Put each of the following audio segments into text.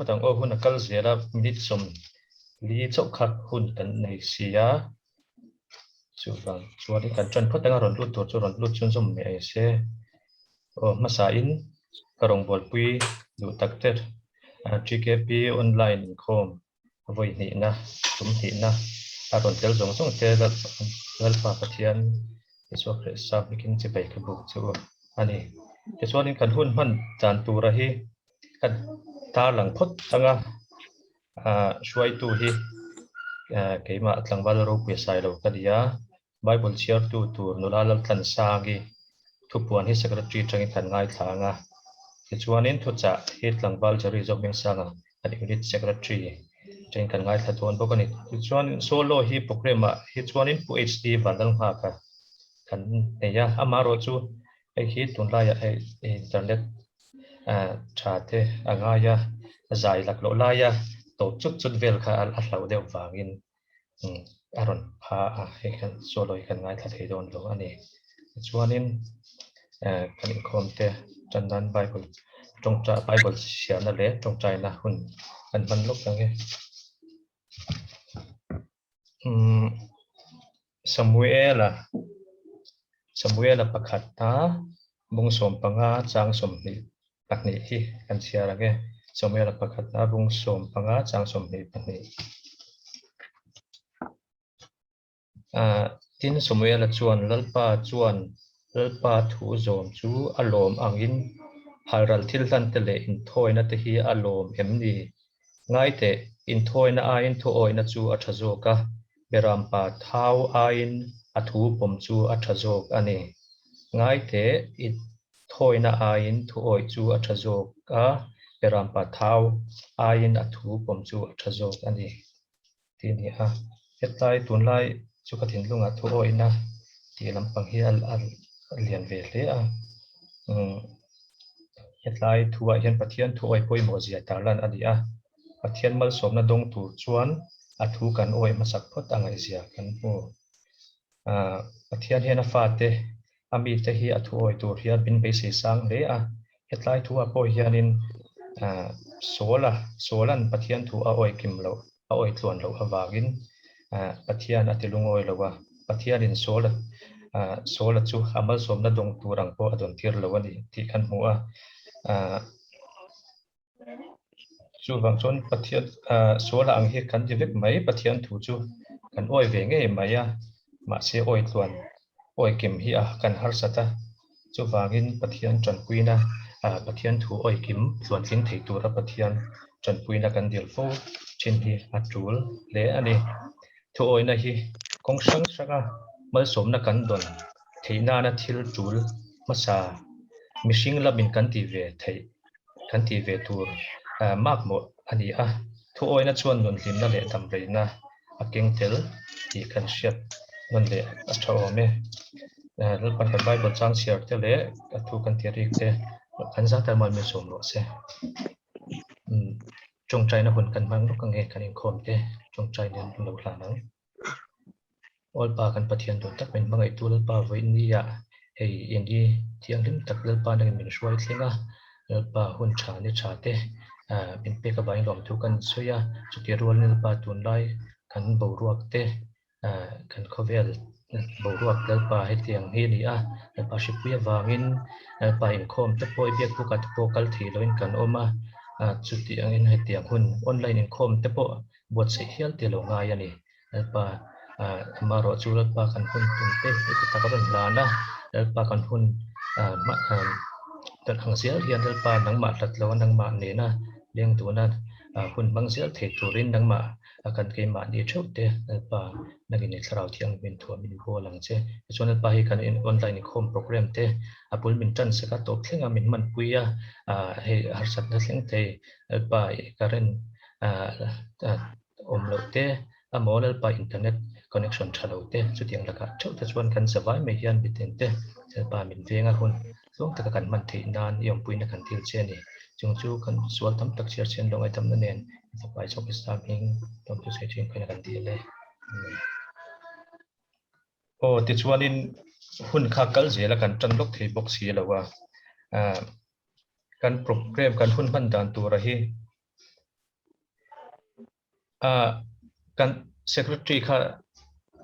พอตั้งโอ้หุ่นกัลเสียละมินิสมลีจกขัดหุ่นกันในเสียส่วนที่กันจนพอตั้งรอนลุดตัวจรอนลุดชนสมไม่เสียโอ้มาสาอินกระรองบอลปุยดูตักเตอร์GKPออนไลน์คอมวันนี้นะสมหินะอารมณ์เตลจงส่งเตลลปาปะเทียนส่วนเรื่องสาบิกินจะไปขบุกชัวอันนี้ส่วนนี้กันหุ่นมันจานตัวระหีกันตาหลังพดตั้งช่วยตัวฮีเกี่ยมาตั้งวันรูปเวสไซต์เราคดีอ่ะไบเบิลเชียร์ตัวนุลาลตันสากีทุกวันที่สักระจีจังกันง่ายทางส่วนนี้ทุกจะฮิตหลังวันจะรีซอมยังสางอันนี้ฮิตสักระจีจังกันง่ายทัดวันพวกนี้ส่วนโซโล่ฮีโปรแกรมฮิตส่วนนี้ผู้ HD บันดังหากันเนี่ยอามาโรจูไอฮิตตุนไลไออินเทอร์เน็ตชาร์ตง่ายใจหลักโลลายตัวจุดเวลค่ะอัลลาเดียววางินอารมณ์พาให้กันโซโล่กันง่ายทัดให้โดนลงอันนี้ส่วนนี้กันอีกคนเตะจันดันไบเบิลจงใจไบเบิลเสียนั่นแหละจงใจนะคุณกันมันลุกยังไงสมุเอลประคัตตาบุงสมปังอาจางสมนิปักนี้ที่กันเสียละไงสมุเอลประคัตตาบุงสมปังอาจางสมนิปักนี้ทินสมุเอลจวนลปาจวนลปาถูโจมจูอารมณ์อังอินฮารัลทิลตันเตเลอินทอยนัตฮีอารมณ์เอ็มดีง่ายแต่อินทอยนาอินทอยนัจูอัชโจกะเบรามปาเท้าอินอัทูปมจูอัชโจกอันนี้ง่ายแต่อินทอยนาอินทอยจูอัชโจกะเบรามปาเท้าอินอัทูปมจูอัชโจกอันนี้ทีนี้เฮ็ดไล่ตุนไล่จุกถินลุงอัทูอยนะที่ลำปังเฮียเรียนเวทเลยเฮ็ดไล่ทัวเห็นปะเทียนทัวไอ้ป่วยหมอเสียตาลันอันนี้ปะเทียนมัลสมนาดงตูชวนอัทูกันโอ้ยมาสักพดอังไอเสียกันโอ้ปะเทียนเฮนฟาเตอามีเตฮีอัทูโอ้ยตัวเฮียบินไปสีสังเลยเฮ็ดไล่ทัวป่วยเฮียนินโซลันปะเทียนทัวโอ้ยกิมเราโอ้ยส่วนเราวากินปะเทียนอติลุงโอ้ยเราว่าปะเทียนินโซลัจูอามัลสมนาดงตูรังโปอดนทีร์เราวันนี้ที่ขันหัวจูบางชนปะเทียนโซลาอังเฮกันที่เล็กไหมปะเทียนถูจูกันอ้อยเวงเอ้ไหมมาเสียอ้อยส่วนอ้อยเก็มฮีกันฮาร์สตาจูวางินปะเทียนจันปุยนะปะเทียนถูอ้อยกิมส่วนทิ้งถีตัวรับปะเทียนจันปุยนะกันเดียลโฟเช่นฮีอัดจูลเละอันนี้ถูอ้อยนะฮีคงสังสักมาสมนะกันดอนที่นานะทิลจูลมาซามิชิงลับินกันทีเวที่กันทีเวตัวมากหมดอันนี้ทุกอ้อยนั่นชวนนนทิมนั่นแหละทำไปนะเก่งเทลที่กันเชียบนั่นแหละชาวเมแล้วปัจจุบันบทสังเชียร์เทเลทุกกันที่ริกเตกันซะแต่มันไม่สมหรอกเสียจงใจนะคนกันบ้างลูกกังเอกกันเองคมเตจงใจเดินลงหลังนั้นออลปากันปะเทียนตัวตักเป็นบางไอตัวลปาไว้นี่เฮ้ยยันดีที่ยังลิ้มตักลปานั่งเป็นช่วยทิ้งลปาหุ่นชาเนี่ยชาเตเป็นเปกบายหลอมทุกันสวยจุดที่รัวลปาตุนไลกันบูรัวเตกันข้าวเวลบูรัวลปาให้เตียงเฮนี่ลปาชิบุยวางินปาอินคอมตะโพยเบียกผู้กัดโปกัลทีลอยกันออกมาจุดที่ยังให้เตียงหุ่นออนไลน์อินคอมตะโพบทเสียเตียลงง่ายนี่ลปามารอจูลปากันหุ่นตุนเตอีกตะกันลานะลปากันหุ่นมาตัดหางเสียเรียนลปานังมาตัดแล้วนังมาเนี่ยนะเลี้ยงตัวนั้นหุ่นบางเสียเทตุรินนังมากันเกมาดีชุดเตลปานักเรียนสาวที่ยังเป็นทัวร์มินโบหลังเจส่วนลปาให้กันออนไลน์คอมโปรแกรมเตปุลมินจันสกัดตกเที่ยงมินมันปุยให้หาสัตว์นั่งเที่ยงเตลปาการันอมโลเตมอลลปาอินเทอร์เน็ตคอนเนคชั่นชาร์ลเตสุดยังละกันชุดส่วนกันสบายไม่ยันบิดเตลปามินเวงหุ่นส่งตะกันมันที่นานยอมปุยนักกันที่เจนี่จงจูกันสวนทำตักเชียร์เช่นลงไอทำนั่นเองสบายชอบสตาร์พิงต้องดูเสียจริงกันกันที่เลยโอ้ติดชวนนินหุ่นขาเกลเสียละกันจันลกที่บกเสียแล้วว่าการโปรแกรมการหุ่นพันดานตัวระหี kan secretary kha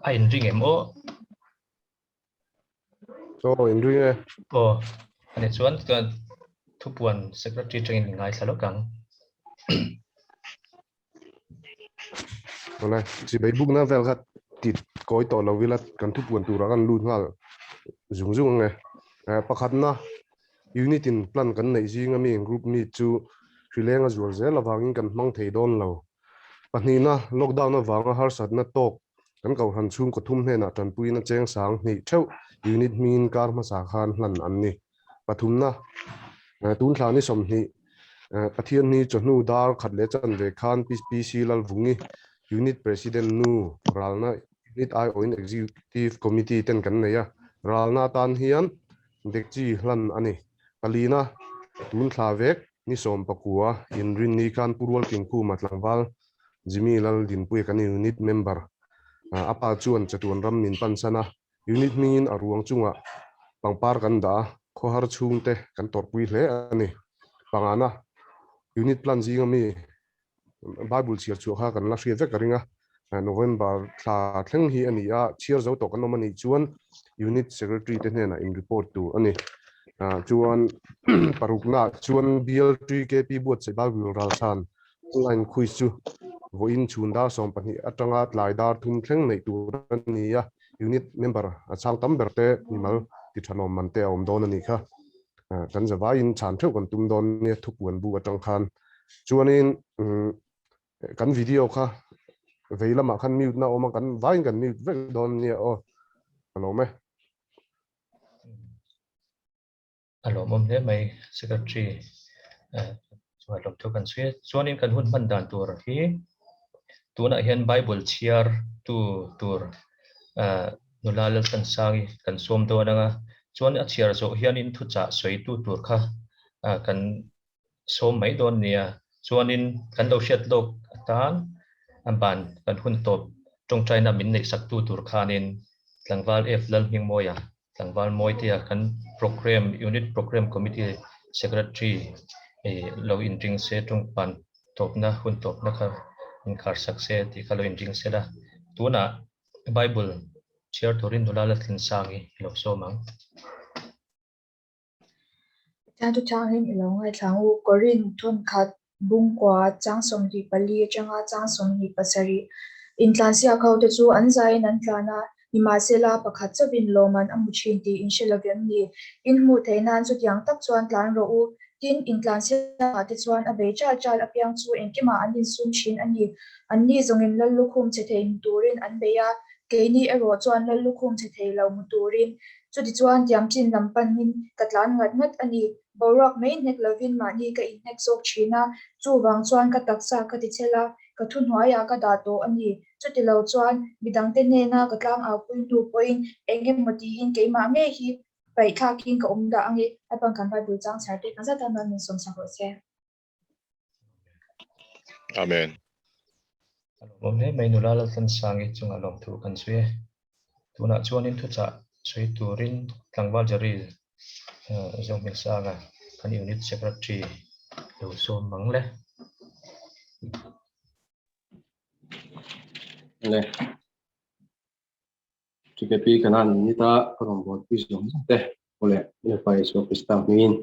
a in ring emo so in ring e o ani chuan kan thupuan secretary tengin ngai thalo kang ole chi bei buk na vel khat tit koi to lo vilat kan thu puan tura kan lu ngal zung zung nge pakhat na unit in plan kan nei ji ngami group ni chu rilenga zual zel awangin kan mang thei don lo panina lockdown awanga har sat na tok kan kau han chung ko thum hena tan puina cheng sang ni theu unit min kar ma sa khan hlan an ni pathumna tun thla ni som ni pathian ni chonu dar khat le chan ve khan pc lal vungi unit president nu ralna unit I oin executive committee ten kan neya ralna tan hian dekchi hlan ani kalina tun thla vek ni som pakua in rin ni khan purwal pingku matlangwal jimi lal din pui kan unit member apa chuan chatuan ram min pansana unit min aruang chunga pangpar kan da khohar chungte kan torpui hle ani pangana unit plan ji ngami bible chiar chu kha kan la hria vek ringa November thla thleng hi ani a chiar zo to kan mani chuan unit secretary te hna in report tu ani chuan parukna chuan BL3 KP buat se bible ral san online quiz chu voin chunda som pani atanga tlai dar thum thleng nei tu ani a unit member a chang tam berte nimal ti thanom mante om don ani kha kan zawa in chan theu kan tum don ne thupuan bu atang khan chuanin kan video kha veilama khan mute na oma kan vain kan mute vek don ne o alo me alo mom le mai secretary chuan lok thu kan swe chuanin kan hun man dan tur hi tuna hian bible chiar tu tur nulal kan sangi kan som do nanga chuan a chiar zo hian in thu cha soi tu tur kha kan som mai don nia chuanin kan lo shet lok tan amban kan hun top trong china min nei sak tu tur khanin tlangwal f lal hing moya tlangwal moi tia kan program unit program committee secretary lo in ring se trong pan top na hun top na kha in khar sak se ti khalo in ring se la tuna bible chair thorin dulala thin sangi lok so mang cha tu chang hin lo ngai thang u korin thon khat bung kwa chang som ri pali changa chang som ri pasari in tlansia khau te chu an zai nan tlana ima sela pakhat chabin loman amu thin ti in shelavem ni in mu theinan chu tiang tak chuan tlan ro u tin in tlansia te chuan a be cha chal apyang chu enkema anin sum thin ani anni zongin lal lukhum che thein turin an beya keini ero chuan lal lukhum che thei lo mu turin chu ti chuan tiam chin lampan min katlan ngat ngat ani borak main nek lovin mani ka in nek sok china chu wang chuan ka taksa ka ti chela ka thun hwaya ka da to ani chu ti lo chuan midang te ne na ka tlang a pui tu point engem mati in ke ma me hi pai tha king ka umda angi apang kan ba bu chang char te kan za ta man som sa ho se Amen. mom le mai nulala thin sangi chunga lok thu kan swe tuna chuanin thu cha soi turin tlangwal jari zong min sanga kan unit secretary lo so mang le le TKP kanan nita korong bot pisong te ole ne pai so pista min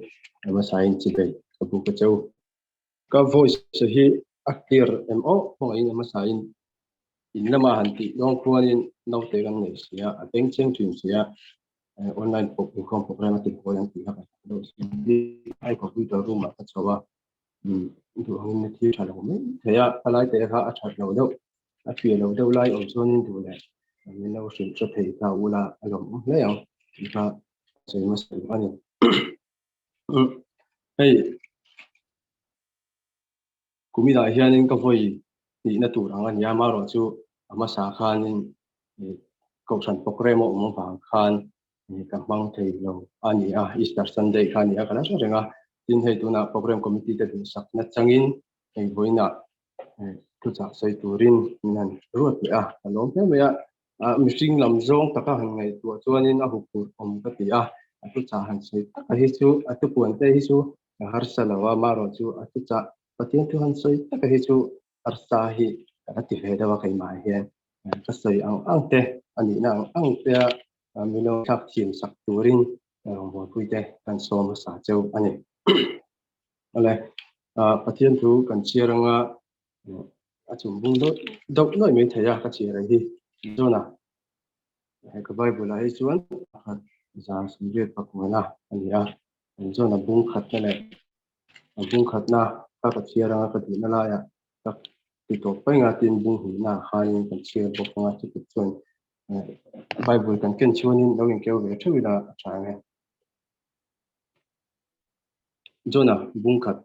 ama sain chibe kabu ka chau ka voice so hi actor mo ko ai ama sain in lama hanti dong khuanin no te gang nei sia ateng cheng thin sia online program ti ko yang ti ha do si ai ko tu room ma ka chawa du hangin ne thi thala me thaya alai te kha a that lo do a fi lo do lai om chonin du le min lo sin cho thei ta ula alom le yang ka sei mas ani hey kumida hianin ka voi ni na tu rangan ya ma ro chu ama sa khanin ko san program mo bang khan ni ka mang thei lo ani a Easter Sunday khan ya kana so renga tin hei tu na program committee te sak na changin ei voina tu cha sei turin nan ruat a alom pe me ya mishing lam zong taka han ngai tu chuanin a hupur om ka ti a tu cha han sei a hi chu a tu puan te hi chu har salawa ma ro chu a tu cha pathian tu han sei taka hi chu arsa hi cái tiệp hệ đó cái máy hiện cái sợi ang te anh ấy năng ang te mình nói các thiên sắc turin một quy tế cần so với xã châu anh ấy này phát hiện thu cần chia ra chúng bung đốt nói mình thấy các chia này đi cho nào cái Bible là chuan ra sinh viên bậc mà na anh ấy cho nó bung khát này bung khát na các chia ra các điểm là ya cácที่ตัวไปงานทีมบุญหินาหายกันเชื่อบอกงานที่เป็นส่วนไบเบิลกันเก่งชวนนี้เราเองเกี่ยวกับช่วยละใช่ไหมจนบุญขัด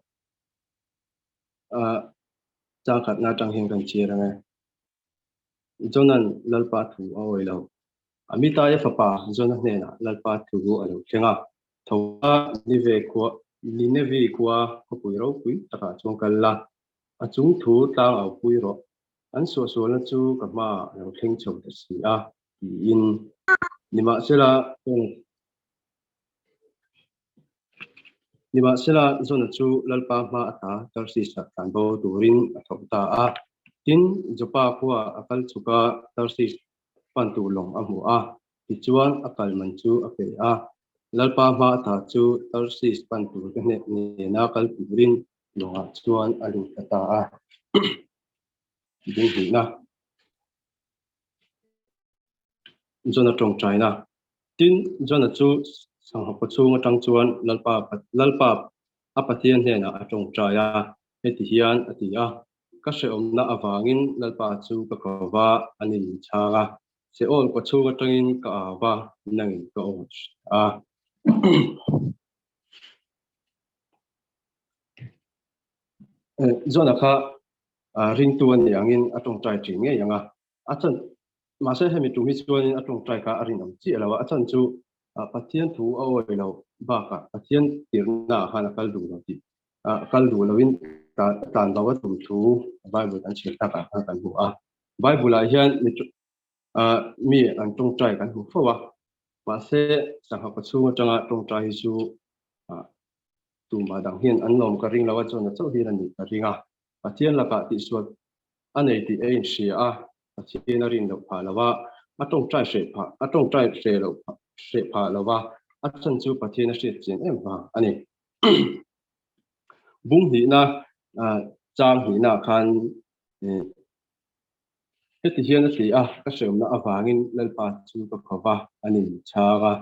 จางขัดนาจังเฮงกันเชื่อไงจนนั้นลัลปาถูเอาไว้เรามิตายฟ้าจนนั้นเนี่ยนะลัลปาถูเอาเราเข่งอ่ะถ้านิเวศกัวเขาคุยเราคุยแต่ก็จงกันละchúng thủ tang ở cuối rồi anh số là chú các mà làm khen chồng thật sự in nhưng mà sẽ là do là chú lalpa mà tatar si sát cán bộ turin thầu ta tin jopa qua akal chuka tar si pan tu long amu thì chuan akal man chu ape lalpa mà ta chu tar si pan tu cái này na akal turin long chuan alu ta đúng vậy na cho nó trồng trái na tin cho nó chú sang học chú ngắt trăng chuan lalpa apathian he na trồng trái etihian atia các sự ông na avangin lalpa chú ka kawa anin chaga se ol ko chú ngắt trangin ka awa nangin ka o do nó kha ring tuan ni angin atong trai chi nge yanga achan ma se hemi tu mi chuan atong trai ka arin am chi alawa achan chu pathian thu awoi lo ba ka pathian tirna hana kal du lo ti kal du lovin ta tan lawa tum thu bible an chi ta ka kan hu bible a hian mi an tong trai kan hu fowa ma se sang ha pa chu changa tong trai chu tu ma dang hian an nom ka ring lawa chon chau hi ani ka ringa pathian la ka ti suat anei ti ein sia pathian rin lo pha lawa atong trai se lo se pha lawa achan chu pathian se chen em ba ani bung hi na chang hi na khan heti hian si ka sem na awangin lalpa chu ka khawa ani chaga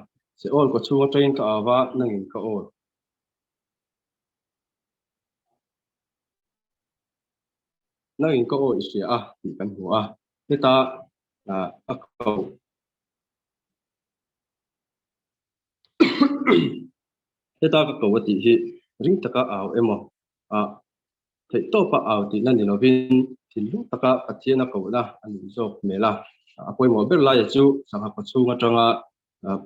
se ol ko chu train ka awa nangin ka ol nangin ka ol sia ti kan hu heta akau heta ka kawati hi ring taka aw emo thei to pa aw ti na ni lovin thilu taka pathian ko na ani jok mela apoi mo ber la ya chu sangha pa chu nga tanga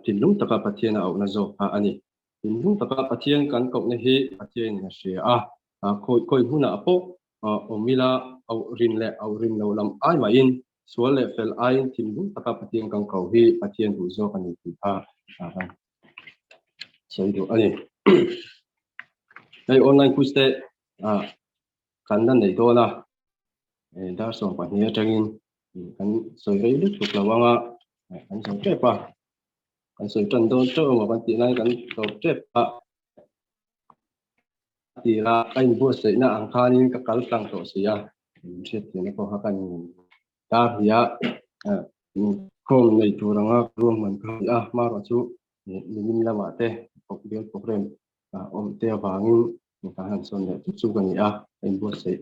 thilu taka pathian aw na jok ani thilu taka pathian kan ko ne hi pathian na sia khoi huna apo omila aw rin lo lam ai ma in sual le fel ai thilu taka pathian kan ko hi pathian du jok ani ti sai do ani đây online quiz te kan nan nei to na dar so pa ni atangin kan soi rei lu thuk lawanga kan so tre pa kan soi tan do to ma kan ti nai kan so tre pa ti la ai bo sei na ang khanin ka kal tang to sia chet ni ko ha kan ta hiya khom nei turanga rom man ka ma ro chu nim lama te pok bel program om te wangin ka han son le chu kan ya ai bo sei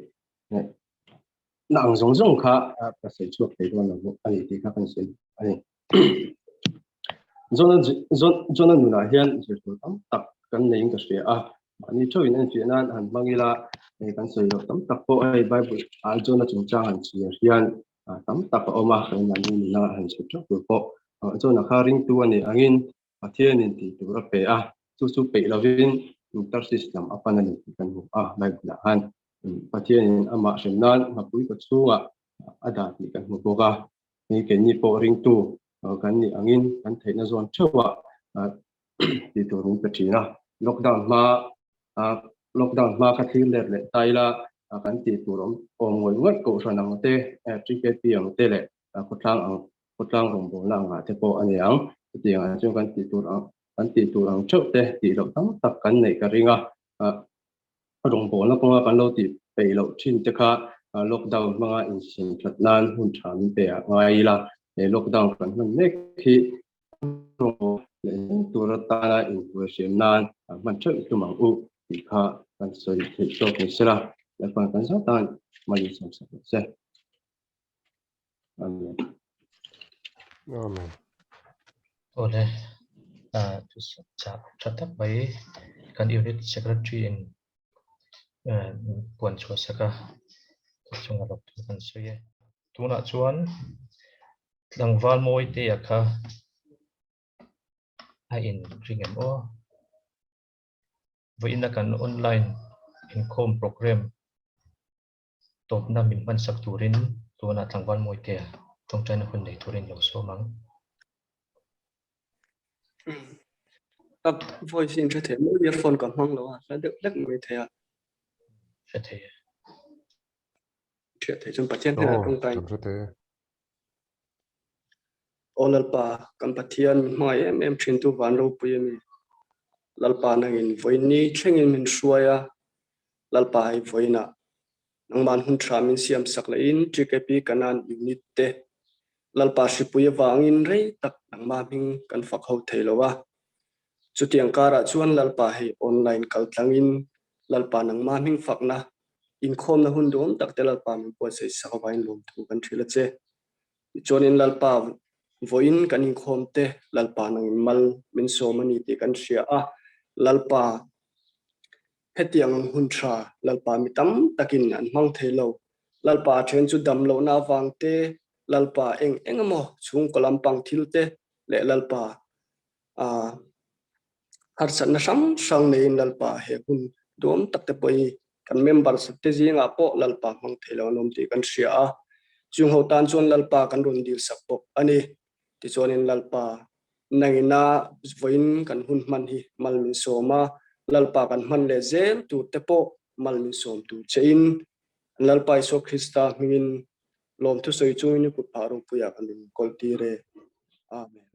nang zong kha ka sei chuak te don lo ani ti kha kan sei ani zona nuna hian je tu tam tak kan nei ka sia ani choin an fi nan han mangila kan sei lo tam tak po ai bible al zona chung chang an chi hian tam tak oma kan nan ni na han sei chuak po zona kha ring tu ani angin pathian in ti tu ra pe chu pe lovin tar system apan ani kan hu bible han pathian in ama semnan mapui ko chuwa ada ni kan hu boga ni ke ni po ring tu kan ni angin kan theina zon chewa ti tu ring petina lockdown ma ka thil le taila kan ti turom ngoi ngot ko sanang te cricket piang te le kutlang rong bo lang te po aniang tiang chung kan ti turang chau te ti lo tam tak kan nei ka ringa rong bo na ko kan lo ti pe lo chin te kha lockdown mga in sin thlatnan hun than pe ngai la lockdown kan man nek hi tur ta la in question nan man chau tu mang u ti kha kan soi ti so ke sira la kan sa tan mali sam sa se amen Amen. Ole chatak bai kan unit secretary in puan chua saka chunga lok tu kan soye tuna chuan tlangwal moi te yakha a in ringem o voina kan online income program top na min man sak turin tuna tlangwal moi te tong chana hun nei turin lo so mang अब voice in the theme earphone kan hang lo la dak mai thaya sẽ thấy thia thai chun pathian hena Oh, tong tai cham te. olalpa kan pathian mai em thin tu van ro puyemi lalpa nangin voini thlengin min suaya lalpa ai voina nangman hun tramin siam sakla in TKP kanan unit te lalpa sipuya wangin rei tak nangma ming kan fak ho theilowa chutiang kara chuan lalpa hi online kaltlangin lalpa nangma ming fakna in khom na hun dom tak te lalpa min po sei sakawain lom thu kan thila che chonin lalpa voin kan in khom te lalpa nangin mal min somani te kan ria a lalpa hetiang hun thra lalpa mitam takin an mang thelo lalpa then chu dam lo na wang te lalpa engamo chung kolam pang thil te le lalpa har san na sang nei lalpa he hun dom tak te poi kan member sakte jinga po lalpa mang thelo nom ti kan ria a chung ho tan chon lalpa kan ron dil sak po ani ti chonin lalpa nangina voin kan hun man hi mal min soma lalpa kan man le zel tu te po mal min som tu chein lalpa iso krista mingin lom thu soi chu ni ku paro puya kan kolti re amen